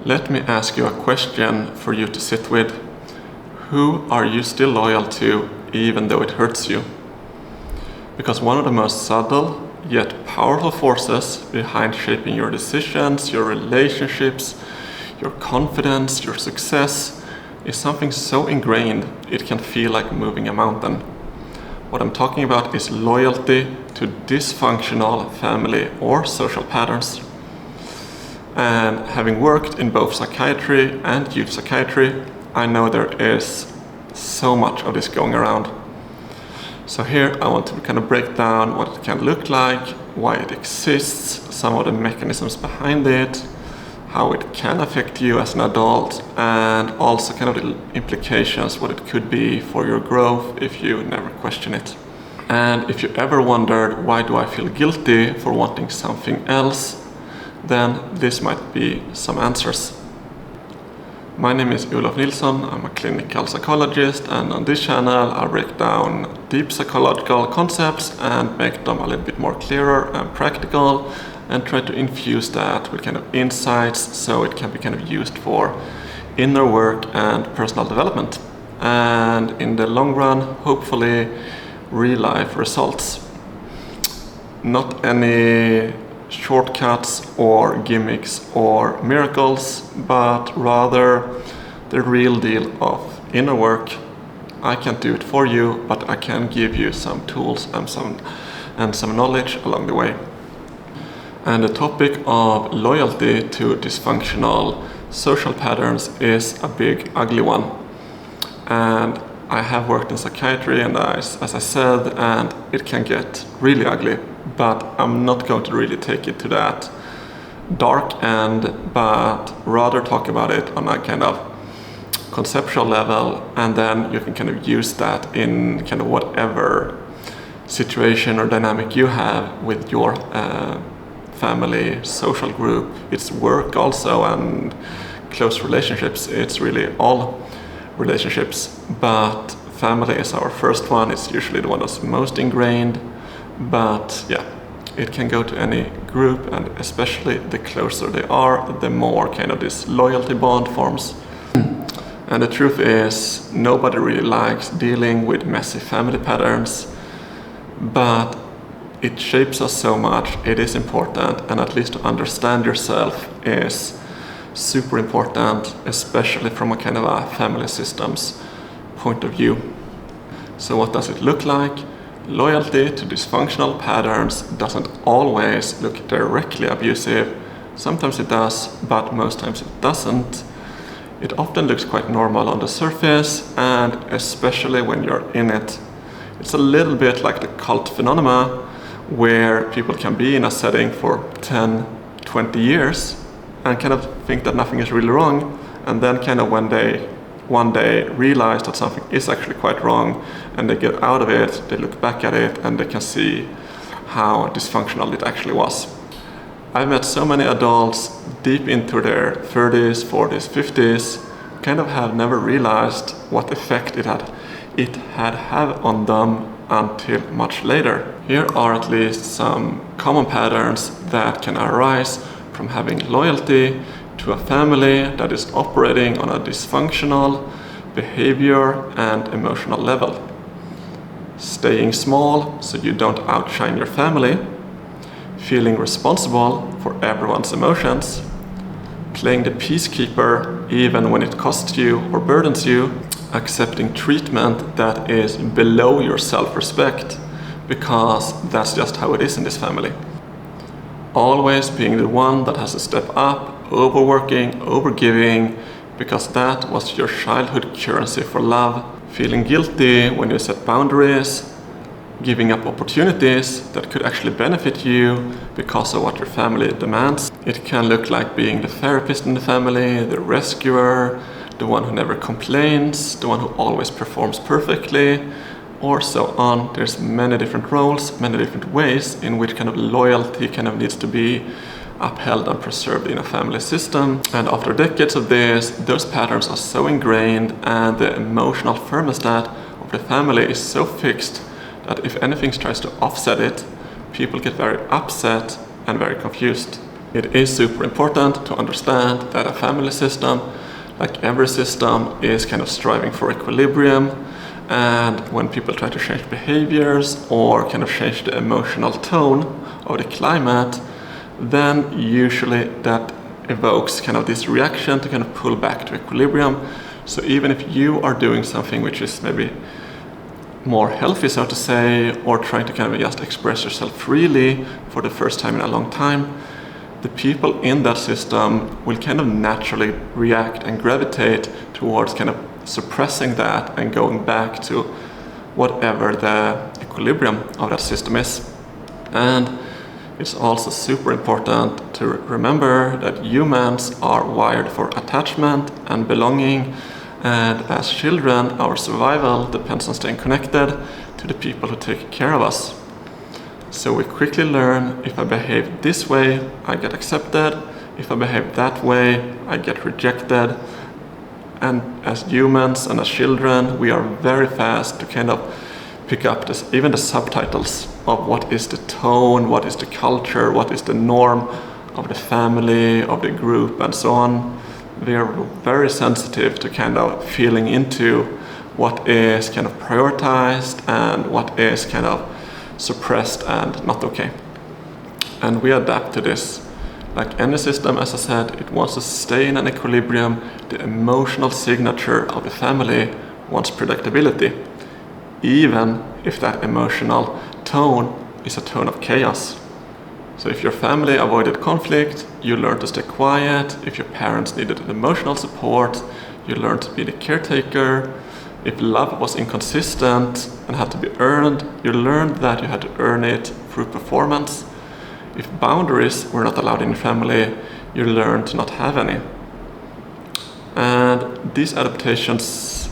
Let me ask you a question for you to sit with. Who are you still loyal to even though it hurts you? Because one of the most subtle yet powerful forces behind shaping your decisions, your relationships, your confidence, your success is something so ingrained it can feel like moving a mountain. What I'm talking about is loyalty to dysfunctional family or social patterns. And having worked in both psychiatry and youth psychiatry, I know there is so much of this going around. So here I want to kind of break down what it can look like, why it exists, some of the mechanisms behind it, how it can affect you as an adult, and also kind of the implications, what it could be for your growth if you never question it. And if you ever wondered, why do I feel guilty for wanting something else, then this might be some answers. My name is Olof Nilsson, I'm a clinical psychologist, and on this channel I break down deep psychological concepts and make them a little bit more clearer and practical, and try to infuse that with kind of insights so it can be kind of used for inner work and personal development. And in the long run, hopefully real life results. Not any shortcuts or gimmicks or miracles, but rather the real deal of inner work. I can't do it for you, but I can give you some tools and some knowledge along the way. And the topic of loyalty to dysfunctional social patterns is a big, ugly one. And I have worked in psychiatry, and as I said, and it can get really ugly. But I'm not going to really take it to that dark end, but rather talk about it on a kind of conceptual level, and then you can kind of use that in kind of whatever situation or dynamic you have with your family, social group. It's work also, and close relationships. It's really all relationships, but family is our first one. It's usually the one that's most ingrained. But yeah, it can go to any group, and especially the closer they are, the more kind of this loyalty bond forms. And the truth is, nobody really likes dealing with messy family patterns, but it shapes us so much, it is important, and at least to understand yourself is super important, especially from a kind of a family systems point of view. So what does it look like? Loyalty to dysfunctional patterns doesn't always look directly abusive. Sometimes it does, but most times it doesn't. It often looks quite normal on the surface, and especially when you're in it. It's a little bit like the cult phenomena, where people can be in a setting for 10, 20 years and kind of think that nothing is really wrong, and then kind of one day realize that something is actually quite wrong, and they get out of it, they look back at it, and they can see how dysfunctional it actually was. I've met so many adults deep into their 30s, 40s, 50s, kind of have never realized what effect it had on them until much later. Here are at least some common patterns that can arise from having loyalty to a family that is operating on a dysfunctional behavior and emotional level. Staying small so you don't outshine your family, feeling responsible for everyone's emotions, playing the peacekeeper even when it costs you or burdens you, accepting treatment that is below your self-respect because that's just how it is in this family. Always being the one that has to step up, overworking, overgiving, because that was your childhood currency for love. Feeling guilty when you set boundaries, giving up opportunities that could actually benefit you because of what your family demands. It can look like being the therapist in the family, the rescuer, the one who never complains, the one who always performs perfectly, or so on. There's many different roles, many different ways in which kind of loyalty kind of needs to be upheld and preserved in a family system. And after decades of this, those patterns are so ingrained, and the emotional thermostat of the family is so fixed that if anything tries to offset it, people get very upset and very confused. It is super important to understand that a family system, like every system, is kind of striving for equilibrium. And when people try to change behaviors or kind of change the emotional tone of the climate, then usually that evokes kind of this reaction to kind of pull back to equilibrium. So even if you are doing something which is maybe more healthy, so to say, or trying to kind of just express yourself freely for the first time in a long time, the people in that system will kind of naturally react and gravitate towards kind of suppressing that and going back to whatever the equilibrium of that system is. And it's also super important to remember that humans are wired for attachment and belonging, and as children, our survival depends on staying connected to the people who take care of us. So we quickly learn, if I behave this way, I get accepted. If I behave that way, I get rejected. And as humans and as children, we are very fast to kind of pick up this, even the subtitles of what is the tone, what is the culture, what is the norm of the family, of the group, and so on. We are very sensitive to kind of feeling into what is kind of prioritized and what is kind of suppressed and not okay. And we adapt to this. Like any system, as I said, it wants to stay in an equilibrium. The emotional signature of the family wants predictability, even if that emotional tone is a tone of chaos. So if your family avoided conflict, you learn to stay quiet. If your parents needed emotional support, you learn to be the caretaker. If love was inconsistent and had to be earned, you learned that you had to earn it through performance. If boundaries were not allowed in your family, you learned to not have any. And these adaptations,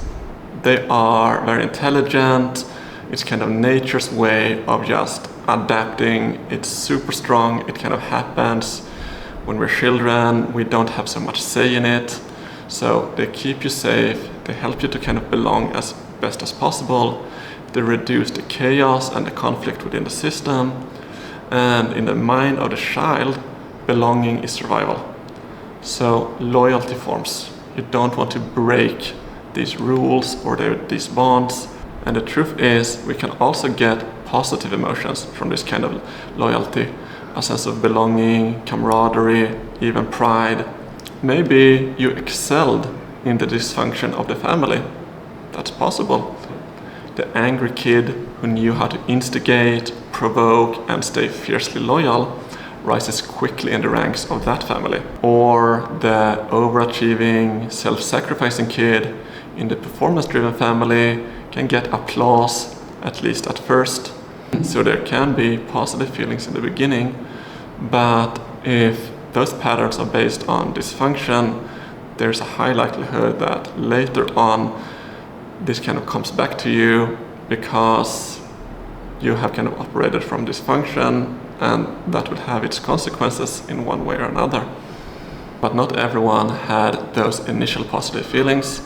they are very intelligent. It's kind of nature's way of just adapting. It's super strong. It kind of happens when we're children. We don't have so much say in it. So they keep you safe. They help you to kind of belong as best as possible. They reduce the chaos and the conflict within the system. And in the mind of the child, belonging is survival. So loyalty forms. You don't want to break these rules or these bonds. And the truth is, we can also get positive emotions from this kind of loyalty. A sense of belonging, camaraderie, even pride. Maybe you excelled in the dysfunction of the family. That's possible. The angry kid who knew how to instigate, provoke, and stay fiercely loyal rises quickly in the ranks of that family. Or the overachieving, self-sacrificing kid in the performance-driven family can get applause, at least at first. So there can be positive feelings in the beginning, but if those patterns are based on dysfunction, there's a high likelihood that later on this kind of comes back to you because you have kind of operated from dysfunction, and that will have its consequences in one way or another. But not everyone had those initial positive feelings.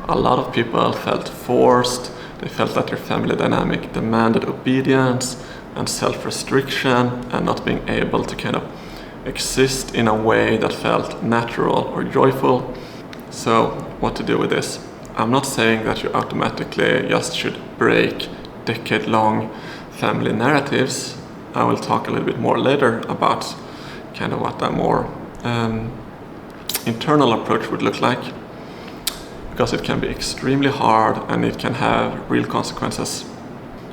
A lot of people felt forced. They felt that their family dynamic demanded obedience and self-restriction and not being able to kind of exist in a way that felt natural or joyful. So what to do with this? I'm not saying that you automatically just should break decade-long family narratives. I will talk a little bit more later about kind of what a more internal approach would look like, because it can be extremely hard and it can have real consequences.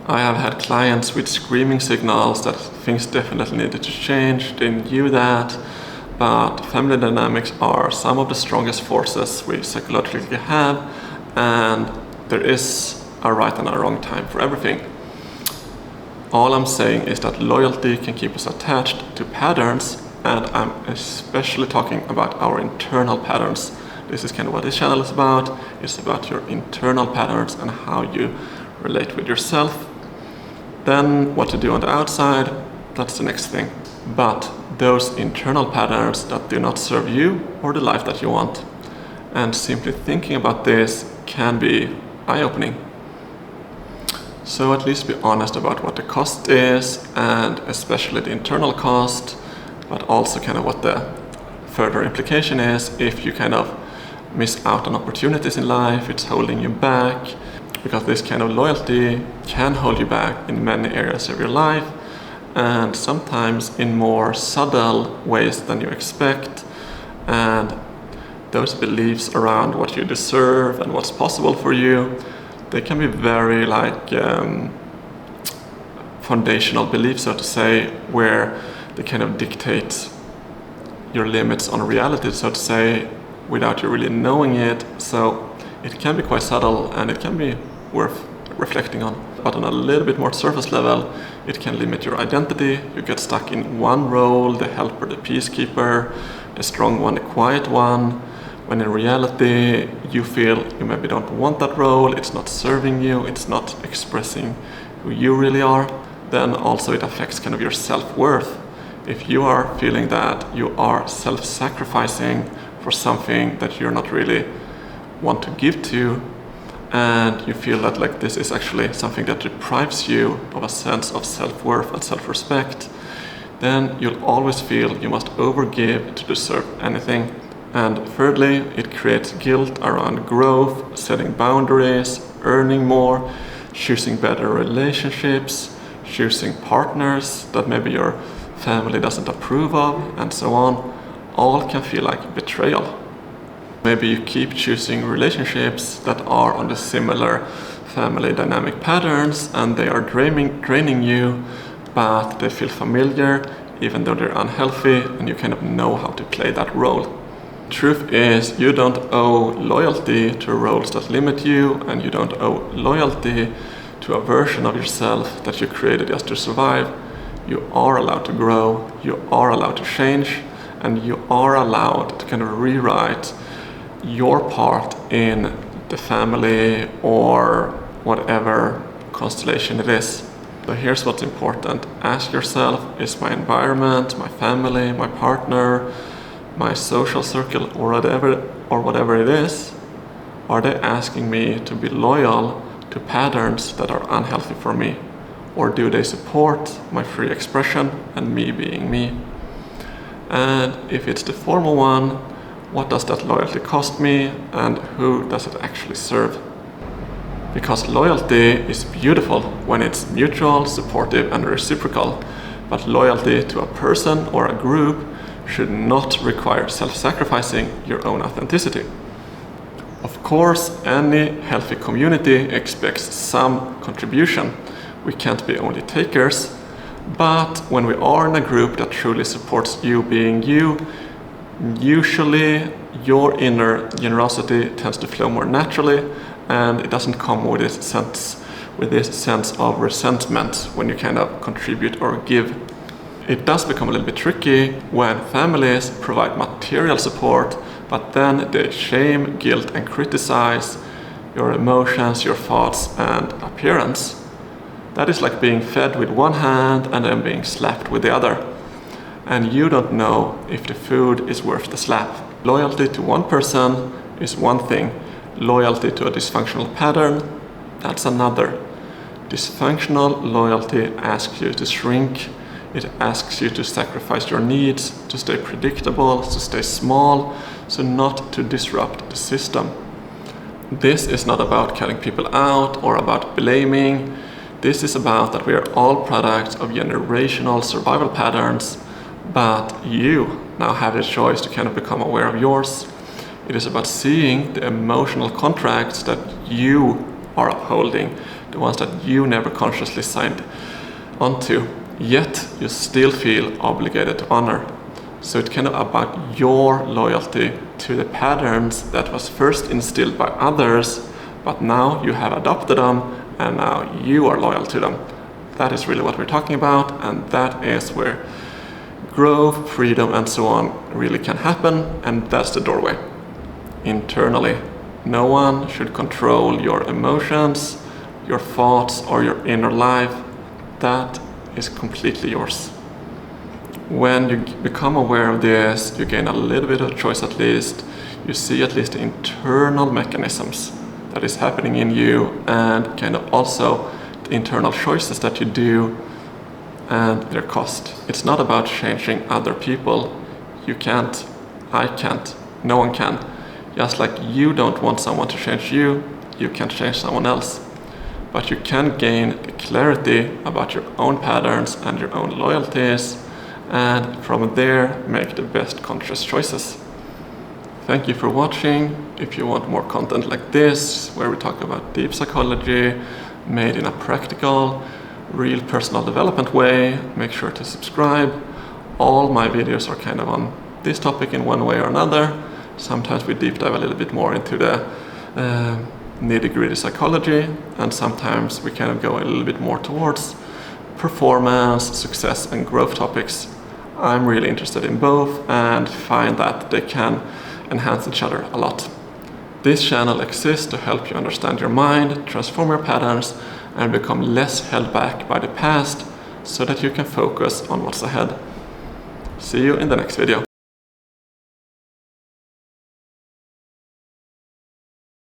I have had clients with screaming signals that things definitely needed to change. They knew that, but family dynamics are some of the strongest forces we psychologically have, and there is a right and a wrong time for everything. All I'm saying is that loyalty can keep us attached to patterns, and I'm especially talking about our internal patterns. This is kind of what this channel is about. It's about your internal patterns and how you relate with yourself. Then what to do on the outside, that's the next thing. But those internal patterns that do not serve you or the life that you want. And simply thinking about this can be eye-opening. So at least be honest about what the cost is, and especially the internal cost. but also kind of what the further implication is. If you kind of miss out on opportunities in life, it's holding you back, because this kind of loyalty can hold you back in many areas of your life, and sometimes in more subtle ways than you expect. And those beliefs around what you deserve and what's possible for you, they can be very foundational beliefs, so to say, where they kind of dictate your limits on reality, so to say, without you really knowing it. So it can be quite subtle, and it can be worth reflecting on. But on a little bit more surface level, it can limit your identity. You get stuck in one role, the helper, the peacekeeper, the strong one, the quiet one, when in reality you feel you maybe don't want that role, it's not serving you, it's not expressing who you really are. Then also it affects kind of your self-worth. If you are feeling that you are self-sacrificing for something that you're not really want to give to, and you feel that like this is actually something that deprives you of a sense of self-worth and self-respect, then you'll always feel you must overgive to deserve anything. And thirdly, it creates guilt around growth, setting boundaries, earning more, choosing better relationships, choosing partners that maybe your family doesn't approve of, and so on. All can feel like betrayal. Maybe you keep choosing relationships that are on the similar family dynamic patterns, and they are draining you, but they feel familiar even though they're unhealthy, and you kind of know how to play that role. Truth is, you don't owe loyalty to roles that limit you, and you don't owe loyalty to a version of yourself that you created just to survive. You are allowed to grow, you are allowed to change, and you are allowed to kind of rewrite your part in the family or whatever constellation it is. So here's what's important. Ask yourself, is my environment, my family, my partner, my social circle, or whatever it is, are they asking me to be loyal to patterns that are unhealthy for me? Or do they support my free expression and me being me? And if it's the former one, what does that loyalty cost me, and who does it actually serve? Because loyalty is beautiful when it's mutual, supportive, and reciprocal, but loyalty to a person or a group should not require self-sacrificing your own authenticity. Of course, any healthy community expects some contribution. We can't be only takers, but when we are in a group that truly supports you being you, usually your inner generosity tends to flow more naturally, and it doesn't come with this sense of resentment when you kind of contribute or give. It does become a little bit tricky when families provide material support, but then they shame, guilt, and criticize your emotions, your thoughts, and appearance. That is like being fed with one hand and then being slapped with the other. And you don't know if the food is worth the slap. Loyalty to one person is one thing. Loyalty to a dysfunctional pattern, that's another. Dysfunctional loyalty asks you to shrink. It asks you to sacrifice your needs, to stay predictable, to stay small, so not to disrupt the system. This is not about cutting people out or about blaming. This is about that we are all products of generational survival patterns, but you now have the choice to kind of become aware of yours. It is about seeing the emotional contracts that you are upholding, the ones that you never consciously signed onto, yet you still feel obligated to honor. So it's kind of about your loyalty to the patterns that was first instilled by others, but now you have adopted them, and now you are loyal to them. That is really what we're talking about, and that is where growth, freedom, and so on really can happen, and that's the doorway. Internally, no one should control your emotions, your thoughts, or your inner life. That is completely yours. When you become aware of this, you gain a little bit of choice at least. You see at least the internal mechanisms that is happening in you, and kind of also the internal choices that you do and their cost. It's not about changing other people. You can't, I can't, no one can. Just like you don't want someone to change you, you can't change someone else. But you can gain clarity about your own patterns and your own loyalties, and from there make the best conscious choices. Thank you for watching. If you want more content like this, where we talk about deep psychology made in a practical, real personal development way, make sure to subscribe. All my videos are kind of on this topic in one way or another. Sometimes we deep dive a little bit more into the nitty-gritty psychology, and sometimes we kind of go a little bit more towards performance, success, and growth topics. I'm really interested in both and find that they can enhance each other a lot. This channel exists to help you understand your mind, transform your patterns, and become less held back by the past so that you can focus on what's ahead. See you in the next video.